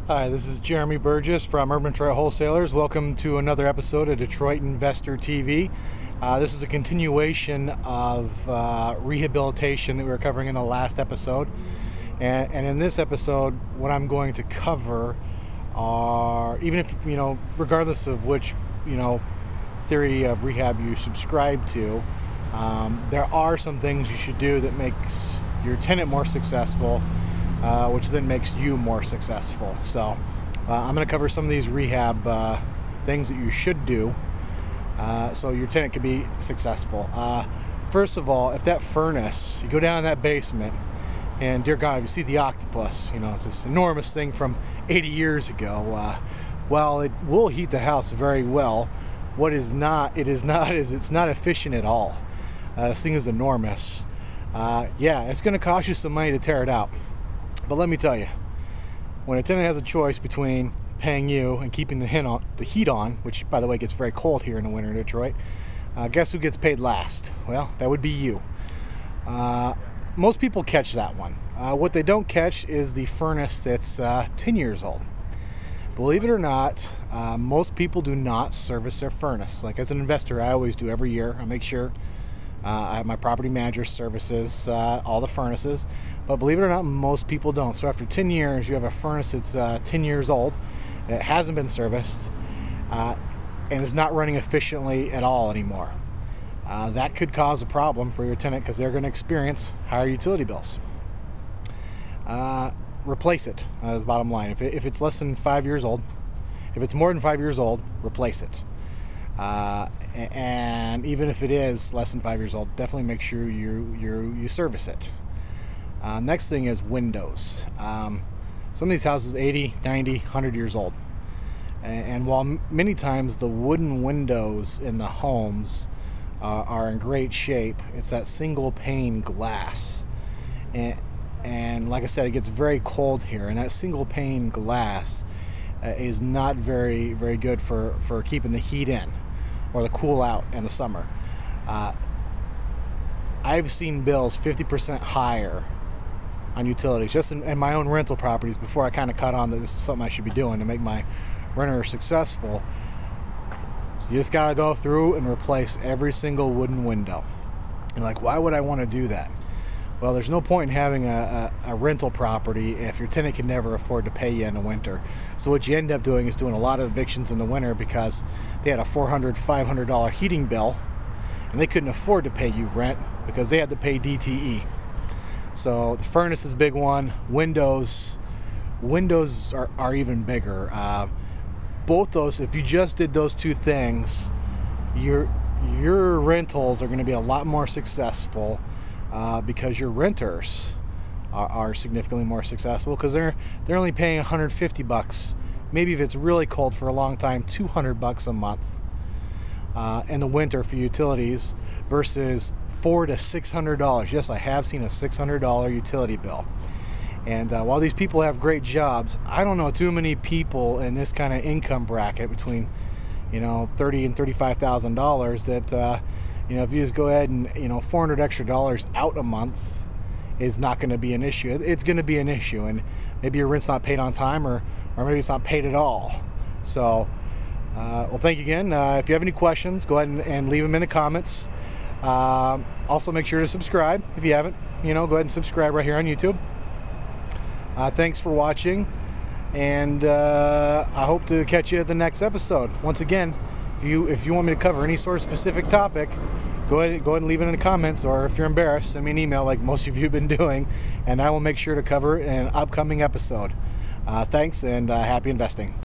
Hi, this is Jeremy Burgess from Urban Detroit Wholesalers. Welcome to another episode of Detroit Investor TV. This is a continuation of rehabilitation that we were covering in the last episode. And in this episode, what I'm going to cover are, even if, regardless of which, theory of rehab you subscribe to, there are some things you should do that makes your tenant more successful, which then makes you more successful. So I'm going to cover some of these rehab things that you should do so your tenant can be successful. First of all, if that furnace, you go down in that basement, and dear God, if you see the octopus, it's this enormous thing from 80 years ago. While it will heat the house very well, what is not is it's not efficient at all. This thing is enormous. Yeah, it's going to cost you some money to tear it out. But let me tell you, when a tenant has a choice between paying you and keeping the heat on, which, by the way, gets very cold here in the winter in Detroit, guess who gets paid last? Well, that would be you. Most people catch that one. What they don't catch is the furnace that's 10 years old. Believe it or not, most people do not service their furnace. Like, as an investor, I always do every year. I make sure my property manager services all the furnaces. But believe it or not, most people don't. So after 10 years, you have a furnace that's 10 years old, it hasn't been serviced, and is not running efficiently at all anymore. That could cause a problem for your tenant because they're going to experience higher utility bills. Replace it, is the bottom line. If it's less than 5 years old, if it's more than 5 years old, replace it. And even if it is less than 5 years old, definitely make sure you service it. Next thing is windows. Some of these houses 80, 90, 100 years old. And while many times the wooden windows in the homes are in great shape, it's that single pane glass. And like I said, it gets very cold here, and that single pane glass is not very, very good for keeping the heat in or the cool out in the summer. I've seen bills 50% higher on utilities just in my own rental properties before I kind of caught on that this is something I should be doing to make my renter successful. You just got to go through and replace every single wooden window. And like, why would I want to do that? Well, there's no point in having a rental property if your tenant can never afford to pay you in the winter. So what you end up doing is doing a lot of evictions in the winter because they had a $400, $500 heating bill, and they couldn't afford to pay you rent because they had to pay DTE. So the furnace is a big one. Windows are even bigger. Both those, if you just did those two things, your rentals are going to be a lot more successful because your renters are significantly more successful because they're only paying $150, maybe if it's really cold for a long time, $200 a month in the winter for utilities versus $400 to $600. Yes, I have seen a $600 utility bill. And while these people have great jobs, I don't know too many people in this kind of income bracket between $30,000 and $35,000 that if you just go ahead and $400 extra out a month is not going to be an issue. It's going to be an issue, and maybe your rent's not paid on time, or maybe it's not paid at all. So well, thank you again. If you have any questions, go ahead and leave them in the comments. Also, make sure to subscribe if you haven't. Go ahead and subscribe right here on YouTube. Thanks for watching, and I hope to catch you at the next episode. Once again, if you want me to cover any sort of specific topic, go ahead and leave it in the comments, or if you're embarrassed, send me an email like most of you have been doing, and I will make sure to cover it in an upcoming episode. Thanks, and happy investing.